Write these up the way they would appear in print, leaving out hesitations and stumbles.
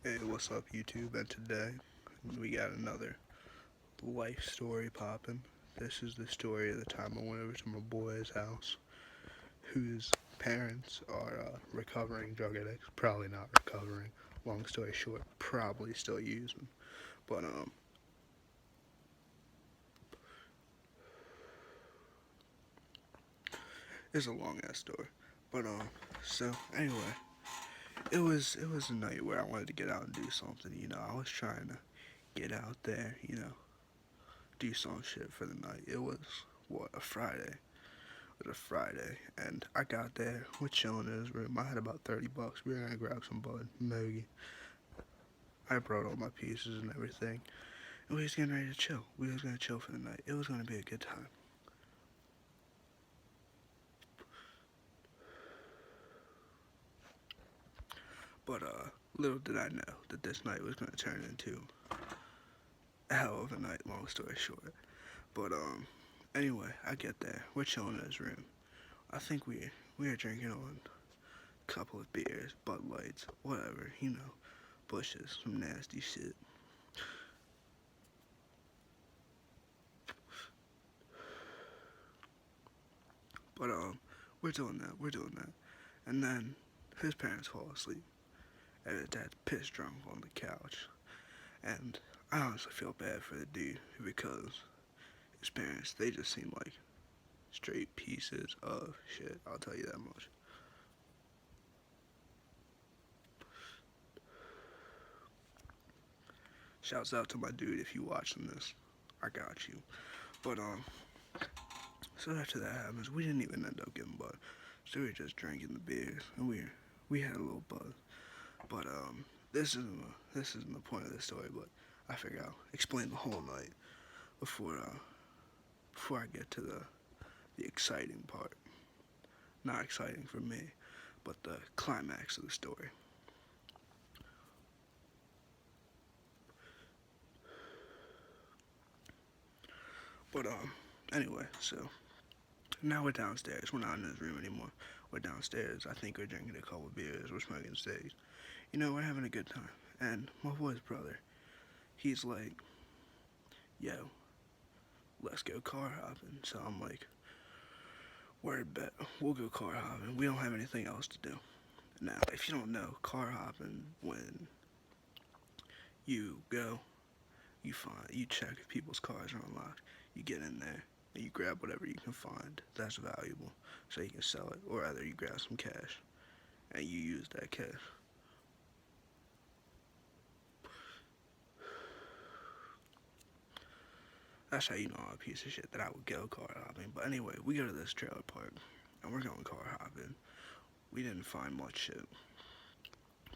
Hey, what's up, YouTube? And today we got another life story popping. This is the story of the time I went over to my boy's house, whose parents are recovering drug addicts. Probably not recovering. Long story short, probably still using. But it's a long ass story. But so anyway, it was a night where I wanted to get out and do something. I was trying to get out there. Do some shit for the night. It was what, a Friday. It was a Friday, and I got there. We're chilling in his room. I had about $30. We were gonna grab some bud, Mogi. I brought all my pieces and everything, and we was getting ready to chill. We was gonna chill for the night. It was gonna be a good time. But little did I know that this night was gonna turn into a hell of a night. Long story short. But anyway, I get there. We're chilling in his room. I think we are drinking on a couple of beers, Bud Lights, whatever. Bushes, some nasty shit. But we're doing that, and then his parents fall asleep, and his dad's pissed drunk on the couch, and I honestly feel bad for the dude because his parents, they just seem like straight pieces of shit. I'll tell you that much. Shouts out to my dude if you watching this. I got you. But so after that happens, we didn't even end up getting buzz. So we were just drinking the beers, and we had a little buzz. But this isn't the point of the story. But I figure I'll explain the whole night before I get to the exciting part. Not exciting for me, but the climax of the story. But anyway, so now we're downstairs. We're not in his room anymore. We're downstairs. I think we're drinking a couple beers. We're smoking cigs. We're having a good time. And my boy's brother, he's like, yo, let's go car hopping. So I'm like, word bet, we'll go car hopping. We don't have anything else to do. Now, if you don't know, car hopping, when you go, you check if people's cars are unlocked. You get in there and you grab whatever you can find that's valuable so you can sell it, or either you grab some cash and you use that cash. That's how you know I'm a piece of shit that I would go car hopping. But anyway, we go to this trailer park and we're going car hopping. We didn't find much shit,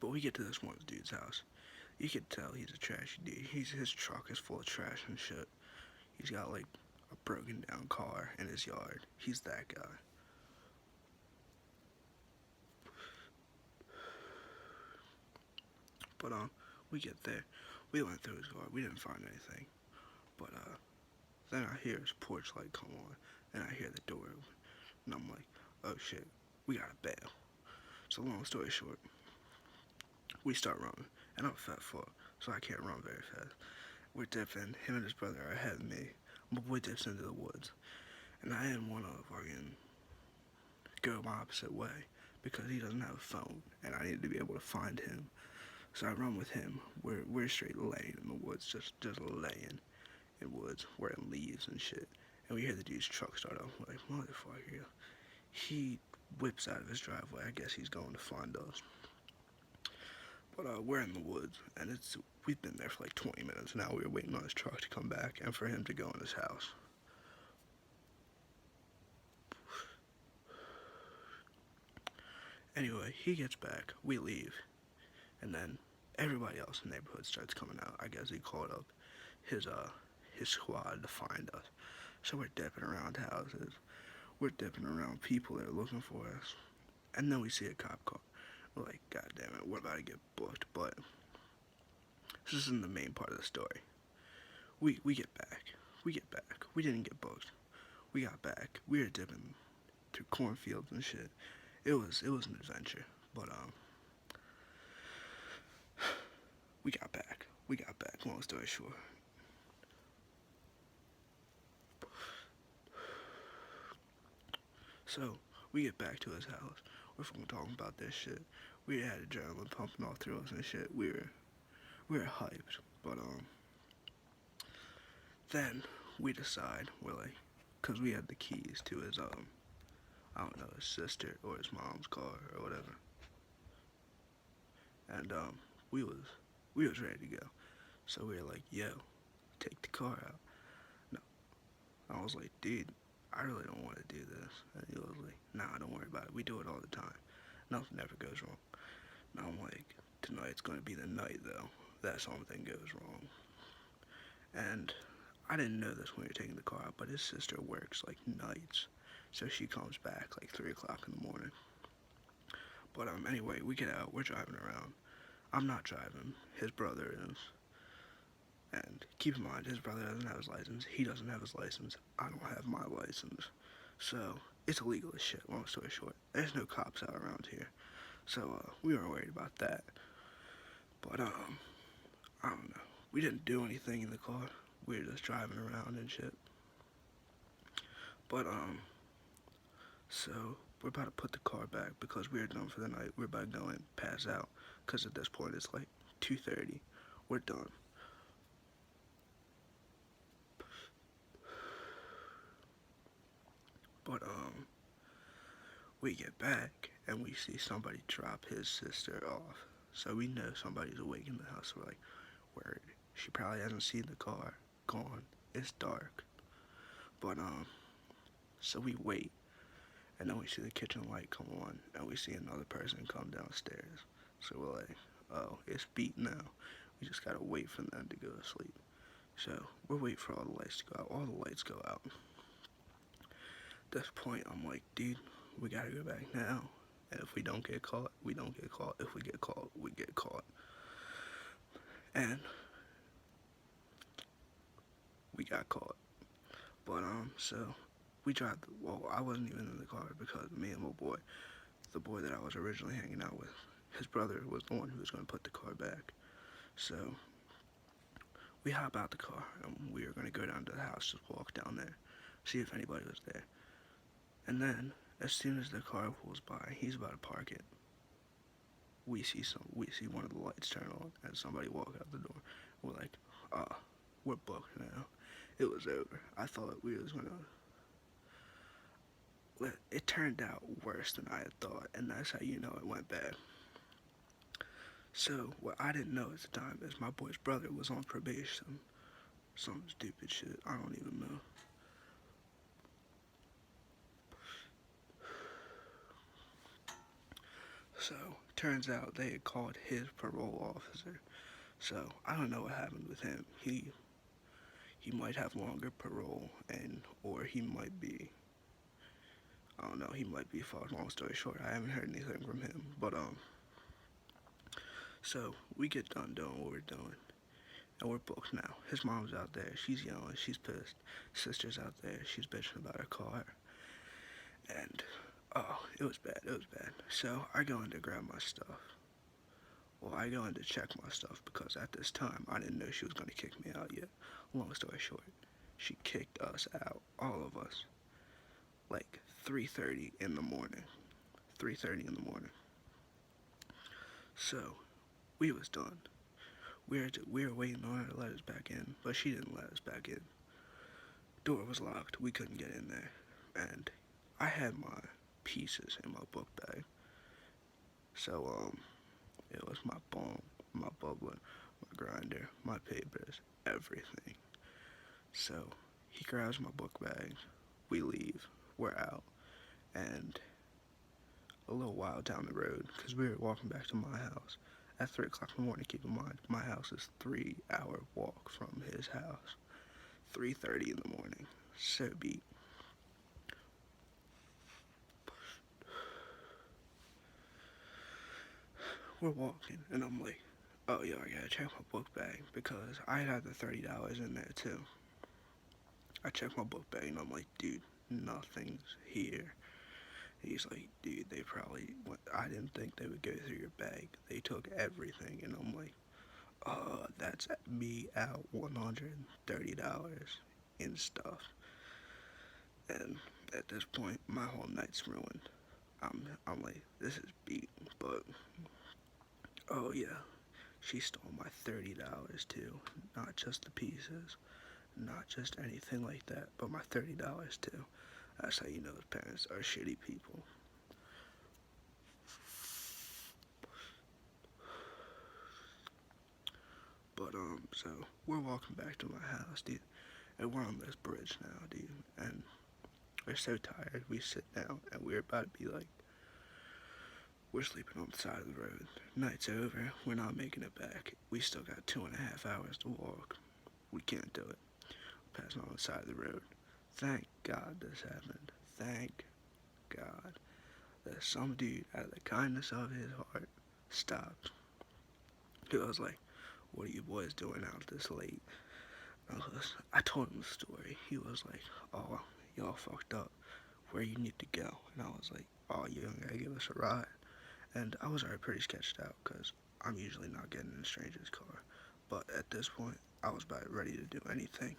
but we get to this one dude's house. You could tell he's a trashy dude. His truck is full of trash and shit. He's got like a broken down car in his yard. He's that guy. But we get there. We went through his yard. We didn't find anything. But then I hear his porch light come on, and I hear the door open, and I'm like, oh shit, we gotta bail. So long story short, we start running, and I'm a fat fuck, so I can't run very fast. We're dipping. Him and his brother are ahead of me. My boy dips into the woods, and I didn't want to fucking go my opposite way because he doesn't have a phone, and I need to be able to find him. So I run with him. We're straight laying in the woods, just laying in woods, wearing leaves and shit. And we hear the dude's truck start up. We're like, motherfucker. He whips out of his driveway. I guess he's going to find us. But we're in the woods, and we've been there for like 20 minutes now. We were waiting on his truck to come back and for him to go in his house. Anyway, he gets back. We leave, and then everybody else in the neighborhood starts coming out. I guess he called up his his squad to find us. So we're dipping around houses. We're dipping around people that are looking for us. And then we see a cop car. We're like, God damn it, we're about to get booked. But this isn't the main part of the story. We get back. We get back. We didn't get booked. We got back. We were dipping through cornfields and shit. It was an adventure. But We got back. We got back. Long story short. So we get back to his house. We're fucking talking about this shit. We had adrenaline pumping all through us and shit. We were hyped, but then we decide we're like, cause we had the keys to his I don't know, his sister or his mom's car or whatever, and we was we was ready to go. So we were like, yo, take the car out. No, I was like, dude, I really don't want to do this. And he was like, nah, don't worry about it. We do it all the time. Nothing ever goes wrong. And I'm like, tonight's gonna be the night though that something goes wrong. And I didn't know this when we were taking the car out, but his sister works like nights, so she comes back like 3 o'clock in the morning. But anyway, we get out. We're driving around. I'm not driving. His brother is. And keep in mind, his brother doesn't have his license. He doesn't have his license. I don't have my license. So it's illegal as shit. Long story short, there's no cops out around here. So we weren't worried about that. But I don't know. We didn't do anything in the car. We were just driving around and shit. But so we're about to put the car back because we're done for the night. We're about to go and pass out because at this point it's like 2:30. We're done. But we get back and we see somebody drop his sister off. So we know somebody's awake in the house. We're like, word. She probably hasn't seen the car. Gone. It's dark. But so we wait, and then we see the kitchen light come on, and we see another person come downstairs. So we're like, oh, it's beat now. We just gotta wait for them to go to sleep. So we're waiting for all the lights to go out. All the lights go out. At this point, I'm like, dude, we gotta go back now. And if we don't get caught, we don't get caught. If we get caught, we get caught. And we got caught. But so we drive. Well, I wasn't even in the car because me and my boy, the boy that I was originally hanging out with, his brother was the one who was going to put the car back. So we hop out the car and we were going to go down to the house, just walk down there, see if anybody was there. And then, as soon as the car pulls by, he's about to park it. We see one of the lights turn on and somebody walk out the door. We're like, we're booked now. It was over. I thought we was gonna. It turned out worse than I had thought, and that's how you know it went bad. So what I didn't know at the time is my boy's brother was on probation. Some stupid shit. I don't even know. So turns out they had called his parole officer. So I don't know what happened with him. He might have longer parole, or he might be. I don't know. He might be fucked. Long story short, I haven't heard anything from him. But so we get done doing what we're doing, and we're booked now. His mom's out there. She's yelling. She's pissed. Sister's out there. She's bitching about her car. And it was bad. It was bad. So I go in to grab my stuff. Well, I go in to check my stuff because at this time I didn't know she was gonna kick me out yet. Long story short, she kicked us out, all of us, like 3:30 in the morning. 3:30 in the morning. So we was done. We were waiting on her to let us back in, but she didn't let us back in. Door was locked. We couldn't get in there, and I had my pieces in my book bag. So it was my bong, my bubbler, my grinder, my papers, everything. So he grabs my book bag. We leave. We're out, and a little while down the road, because we were walking back to my house at 3 o'clock in the morning. Keep in mind, my house is 3 hour walk from his house. 3:30 in the morning. So beat. We're walking, and I'm like, oh, yo, I gotta check my book bag because I had the $30 in there too. I check my book bag, and I'm like, dude, nothing's here. He's like, dude, I didn't think they would go through your bag. They took everything, and I'm like, That's me out $130 in stuff. And at this point, my whole night's ruined. I'm like, this is beat. But, oh yeah, she stole my $30 too. Not just the pieces, not just anything like that, but my $30 too. That's how you know his parents are shitty people. But so we're walking back to my house, dude, and we're on this bridge now, dude, and we're so tired. We sit down and we're about to be like, we're sleeping on the side of the road. Night's over. We're not making it back. We still got 2.5 hours to walk. We can't do it. Passing on the side of the road. Thank God this happened. Thank God that some dude, out of the kindness of his heart, stopped. He was like, "What are you boys doing out this late?" I told him the story. He was like, "Oh, y'all fucked up. Where you need to go?" And I was like, "Oh, you don't gotta give us a ride." And I was already pretty sketched out because I'm usually not getting in a stranger's car. But at this point, I was about ready to do anything.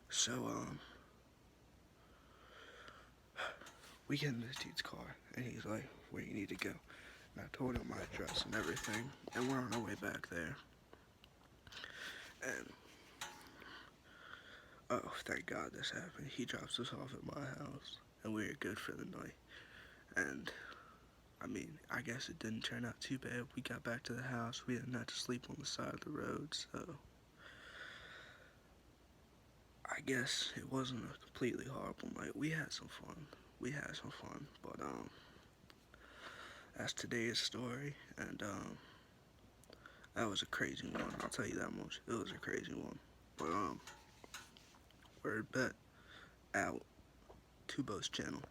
So, we get in this dude's car, and he's like, "Where you need to go?" And I told him my address and everything, and we're on our way back there. And, oh, thank God this happened. He drops us off at my house, and we are good for the night. And, I mean, I guess it didn't turn out too bad. We got back to the house. We didn't have to sleep on the side of the road, so I guess it wasn't a completely horrible night. We had some fun. But that's today's story, and that was a crazy one. I'll tell you that much. It was a crazy one. But word bet out. Tubos channel.